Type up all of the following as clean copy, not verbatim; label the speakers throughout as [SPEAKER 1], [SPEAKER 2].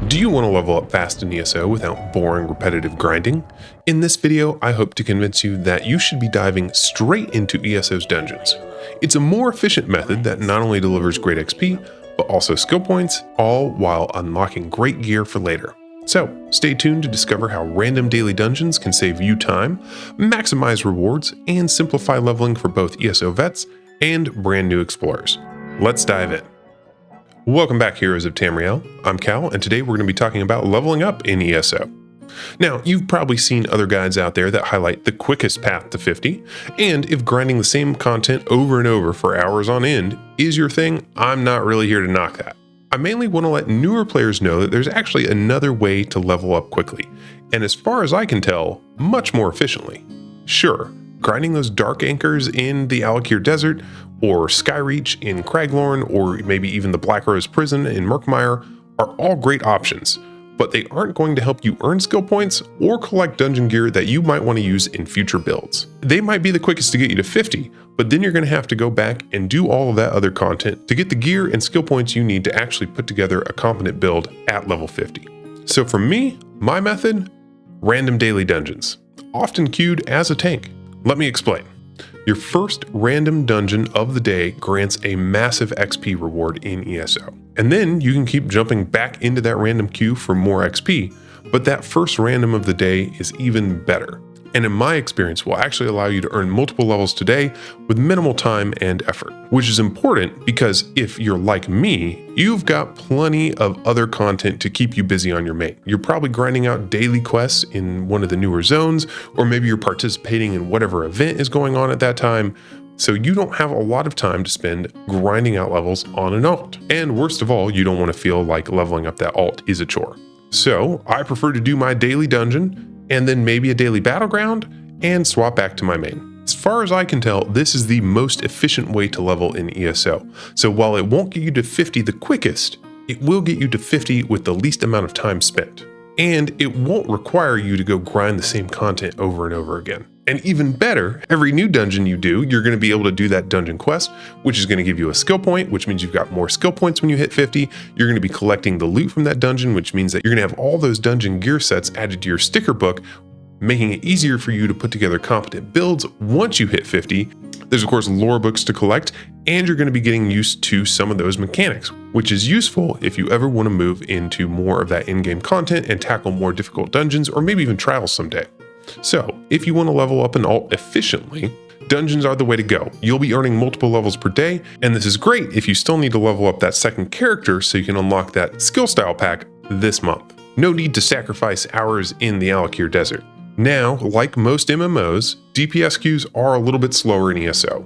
[SPEAKER 1] Do you want to level up fast in ESO without boring, repetitive grinding? In this video, I hope to convince you that you should be diving straight into ESO's dungeons. It's a more efficient method that not only delivers great XP, but also skill points, all while unlocking great gear for later. So, stay tuned to discover how random daily dungeons can save you time, maximize rewards, and simplify leveling for both ESO vets and brand new explorers. Let's dive in. Welcome back, Heroes of Tamriel. I'm Cal, and today we're going to be talking about leveling up in ESO. Now, you've probably seen other guides out there that highlight the quickest path to 50, and if grinding the same content over and over for hours on end is your thing, I'm not really here to knock that. I mainly want to let newer players know that there's actually another way to level up quickly, and as far as I can tell, much more efficiently. Sure, grinding those dark anchors in the Alakir Desert, or Skyreach in Craglorn, or maybe even the Black Rose Prison in Murkmire are all great options, but they aren't going to help you earn skill points or collect dungeon gear that you might want to use in future builds. They might be the quickest to get you to 50, but then you're going to have to go back and do all of that other content to get the gear and skill points you need to actually put together a competent build at level 50. So for me, my method, random daily dungeons, often queued as a tank. Let me explain. Your first random dungeon of the day grants a massive XP reward in ESO. And then you can keep jumping back into that random queue for more XP, but that first random of the day is even better. And in my experience will actually allow you to earn multiple levels today with minimal time and effort, which is important because if you're like me, you've got plenty of other content to keep you busy on your main. You're probably grinding out daily quests in one of the newer zones, or maybe you're participating in whatever event is going on at that time. So you don't have a lot of time to spend grinding out levels on an alt. And worst of all, you don't want to feel like leveling up that alt is a chore. So I prefer to do my daily dungeon and then maybe a daily battleground and swap back to my main. As far as I can tell, this is the most efficient way to level in ESO. So while it won't get you to 50 the quickest, it will get you to 50 with the least amount of time spent. And it won't require you to go grind the same content over and over again. And even better, every new dungeon you do, you're going to be able to do that dungeon quest, which is going to give you a skill point, which means you've got more skill points when you hit 50. You're going to be collecting the loot from that dungeon, which means that you're going to have all those dungeon gear sets added to your sticker book, making it easier for you to put together competent builds once you hit 50. There's of course lore books to collect, and you're going to be getting used to some of those mechanics, which is useful if you ever want to move into more of that in-game content and tackle more difficult dungeons or maybe even trials someday. So, if you want to level up an alt efficiently, dungeons are the way to go. You'll be earning multiple levels per day, and this is great if you still need to level up that second character so you can unlock that skill style pack this month. No need to sacrifice hours in the Alakir Desert. Now, like most MMOs, DPS queues are a little bit slower in ESO,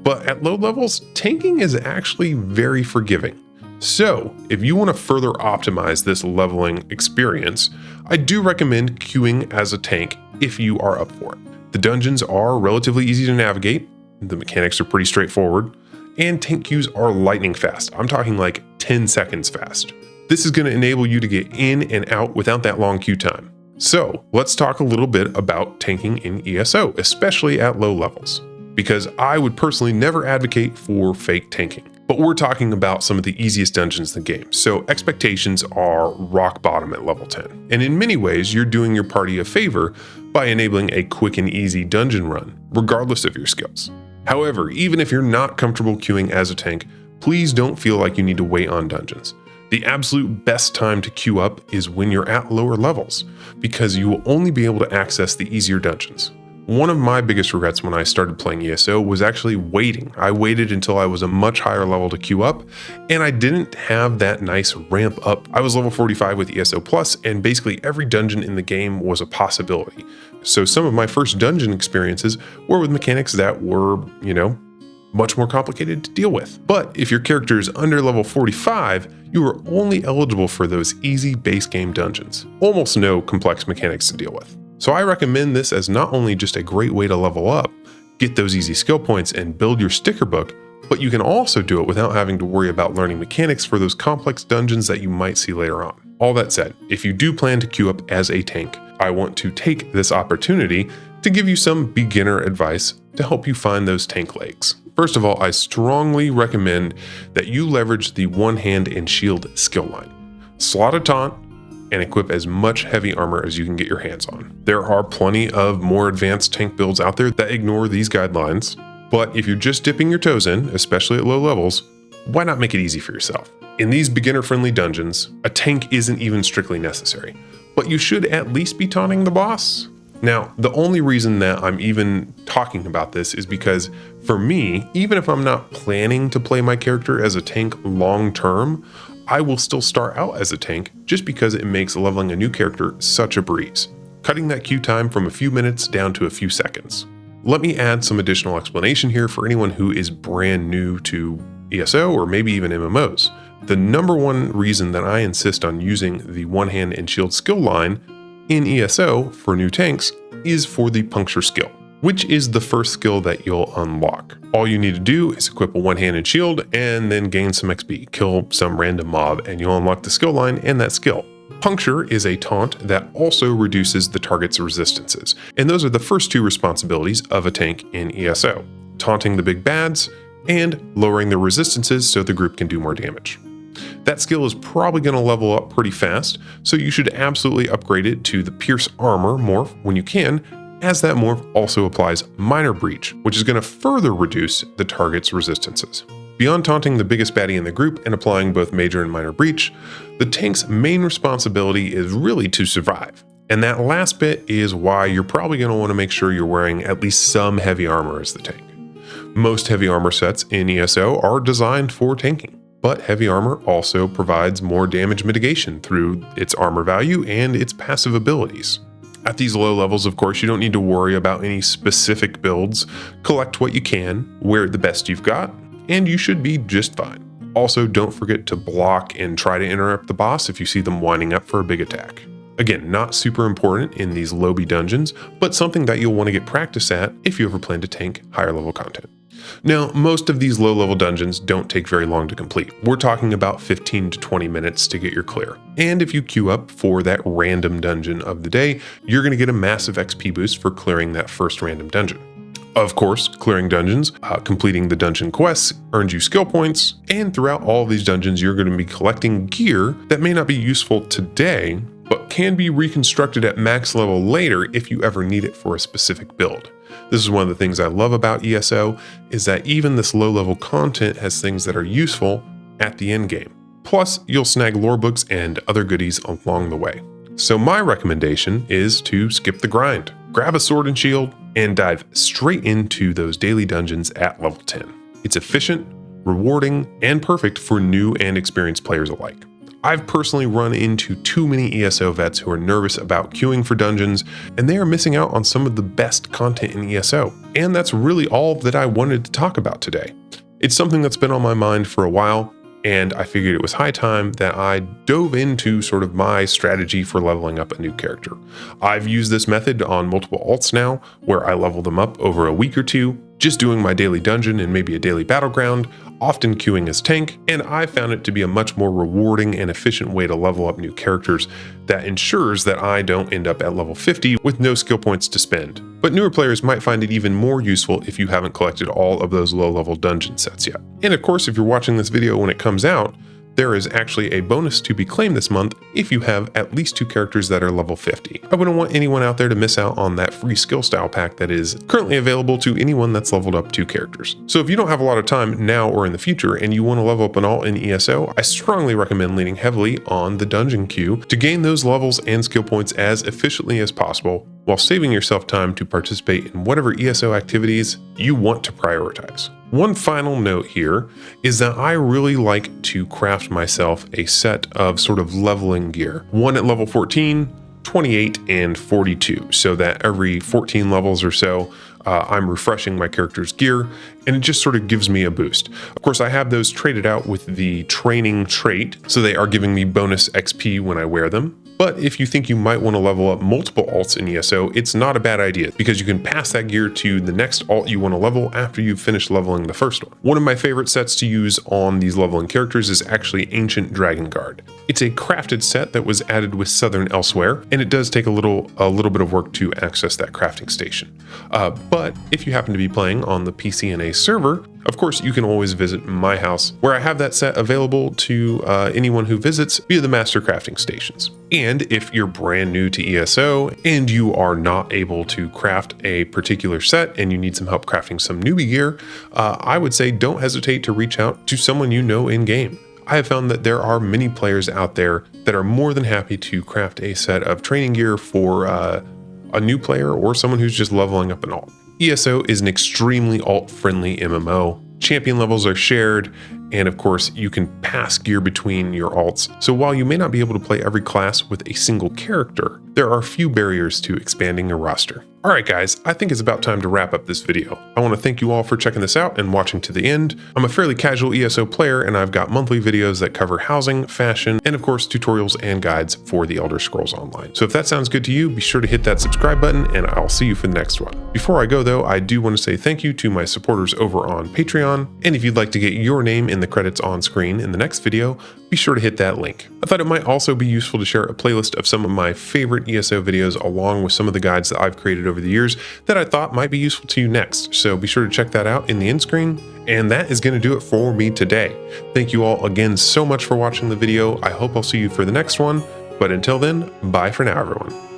[SPEAKER 1] but at low levels, tanking is actually very forgiving. So, if you want to further optimize this leveling experience, I do recommend queuing as a tank if you are up for it. The dungeons are relatively easy to navigate, the mechanics are pretty straightforward, and tank queues are lightning fast. I'm talking like 10 seconds fast. This is going to enable you to get in and out without that long queue time. So, let's talk a little bit about tanking in ESO, especially at low levels, because I would personally never advocate for fake tanking. But we're talking about some of the easiest dungeons in the game, so expectations are rock bottom at level 10. And in many ways, you're doing your party a favor by enabling a quick and easy dungeon run, regardless of your skills. However, even if you're not comfortable queuing as a tank, please don't feel like you need to wait on dungeons. The absolute best time to queue up is when you're at lower levels, because you will only be able to access the easier dungeons. One of my biggest regrets when I started playing ESO was actually waiting. I waited until I was a much higher level to queue up, and I didn't have that nice ramp up. I was level 45 with ESO Plus, and basically every dungeon in the game was a possibility. So some of my first dungeon experiences were with mechanics that were, much more complicated to deal with. But if your character is under level 45, you are only eligible for those easy base game dungeons. Almost no complex mechanics to deal with. So I recommend this as not only just a great way to level up, get those easy skill points, and build your sticker book, but you can also do it without having to worry about learning mechanics for those complex dungeons that you might see later on. All that said, if you do plan to queue up as a tank, I want to take this opportunity to give you some beginner advice to help you find those tank legs. First of all, I strongly recommend that you leverage the one hand and shield skill line. Slot a taunt, and equip as much heavy armor as you can get your hands on. There are plenty of more advanced tank builds out there that ignore these guidelines, but if you're just dipping your toes in, especially at low levels, why not make it easy for yourself? In these beginner-friendly dungeons, a tank isn't even strictly necessary, but you should at least be taunting the boss. Now, the only reason that I'm even talking about this is because, for me, even if I'm not planning to play my character as a tank long-term, I will still start out as a tank just because it makes leveling a new character such a breeze, cutting that queue time from a few minutes down to a few seconds. Let me add some additional explanation here for anyone who is brand new to ESO or maybe even MMOs. The number one reason that I insist on using the one hand and shield skill line in ESO for new tanks is for the puncture skill, which is the first skill that you'll unlock. All you need to do is equip a one-handed shield and then gain some XP, kill some random mob, and you'll unlock the skill line and that skill. Puncture is a taunt that also reduces the target's resistances, and those are the first two responsibilities of a tank in ESO, taunting the big bads and lowering their resistances so the group can do more damage. That skill is probably going to level up pretty fast, so you should absolutely upgrade it to the Pierce Armor morph when you can, as that morph also applies Minor Breach, which is going to further reduce the target's resistances. Beyond taunting the biggest baddie in the group and applying both Major and Minor Breach, the tank's main responsibility is really to survive. And that last bit is why you're probably going to want to make sure you're wearing at least some heavy armor as the tank. Most heavy armor sets in ESO are designed for tanking, but heavy armor also provides more damage mitigation through its armor value and its passive abilities. At these low levels, of course, you don't need to worry about any specific builds. Collect what you can, wear the best you've got, and you should be just fine. Also, don't forget to block and try to interrupt the boss if you see them winding up for a big attack. Again, not super important in these lobby dungeons, but something that you'll want to get practice at if you ever plan to tank higher level content. Now, most of these low-level dungeons don't take very long to complete. We're talking about 15 to 20 minutes to get your clear. And if you queue up for that random dungeon of the day, you're going to get a massive XP boost for clearing that first random dungeon. Of course, clearing dungeons, completing the dungeon quests earns you skill points, and throughout all of these dungeons, you're going to be collecting gear that may not be useful today, but can be reconstructed at max level later if you ever need it for a specific build. This is one of the things I love about ESO, is that even this low-level content has things that are useful at the end game. Plus, you'll snag lore books and other goodies along the way. So my recommendation is to skip the grind, grab a sword and shield, and dive straight into those daily dungeons at level 10. It's efficient, rewarding, and perfect for new and experienced players alike. I've personally run into too many ESO vets who are nervous about queuing for dungeons, and they are missing out on some of the best content in ESO. And that's really all that I wanted to talk about today. It's something that's been on my mind for a while, and I figured it was high time that I dove into sort of my strategy for leveling up a new character. I've used this method on multiple alts now, where I level them up over a week or two, just doing my daily dungeon and maybe a daily battleground, often queuing as tank, and I found it to be a much more rewarding and efficient way to level up new characters that ensures that I don't end up at level 50 with no skill points to spend. But newer players might find it even more useful if you haven't collected all of those low-level dungeon sets yet. And of course, if you're watching this video when it comes out, there is actually a bonus to be claimed this month if you have at least 2 characters that are level 50. I wouldn't want anyone out there to miss out on that free skill style pack that is currently available to anyone that's leveled up 2 characters. So if you don't have a lot of time now or in the future and you want to level up an alt in ESO, I strongly recommend leaning heavily on the dungeon queue to gain those levels and skill points as efficiently as possible, while saving yourself time to participate in whatever ESO activities you want to prioritize. One final note here is that I really like to craft myself a set of sort of leveling gear. One at level 14, 28, and 42, so that every 14 levels or so, I'm refreshing my character's gear, and it just sort of gives me a boost. Of course, I have those traded out with the training trait, so they are giving me bonus XP when I wear them. But if you think you might want to level up multiple alts in ESO, it's not a bad idea, because you can pass that gear to the next alt you want to level after you've finished leveling the first one. One of my favorite sets to use on these leveling characters is actually Ancient Dragon Guard. It's a crafted set that was added with Southern Elsewhere, and it does take a little bit of work to access that crafting station. But if you happen to be playing on the PCNA server, Of course, you can always visit my house, where I have that set available to anyone who visits via the Master Crafting Stations. And if you're brand new to ESO and you are not able to craft a particular set and you need some help crafting some newbie gear, I would say don't hesitate to reach out to someone you know in-game. I have found that there are many players out there that are more than happy to craft a set of training gear for a new player or someone who's just leveling up an alt. ESO is an extremely alt-friendly MMO. Champion levels are shared, and of course, you can pass gear between your alts. So while you may not be able to play every class with a single character, there are few barriers to expanding your roster. Alright guys, I think it's about time to wrap up this video. I want to thank you all for checking this out and watching to the end. I'm a fairly casual ESO player, and I've got monthly videos that cover housing, fashion, and of course tutorials and guides for the Elder Scrolls Online. So if that sounds good to you, be sure to hit that subscribe button, and I'll see you for the next one. Before I go though, I do want to say thank you to my supporters over on Patreon, and if you'd like to get your name in the credits on screen in the next video, be sure to hit that link. I thought it might also be useful to share a playlist of some of my favorite ESO videos along with some of the guides that I've created over the years that I thought might be useful to you next. So be sure to check that out in the end screen. And that is going to do it for me today. Thank you all again so much for watching the video. I hope I'll see you for the next one. But until then, bye for now, everyone.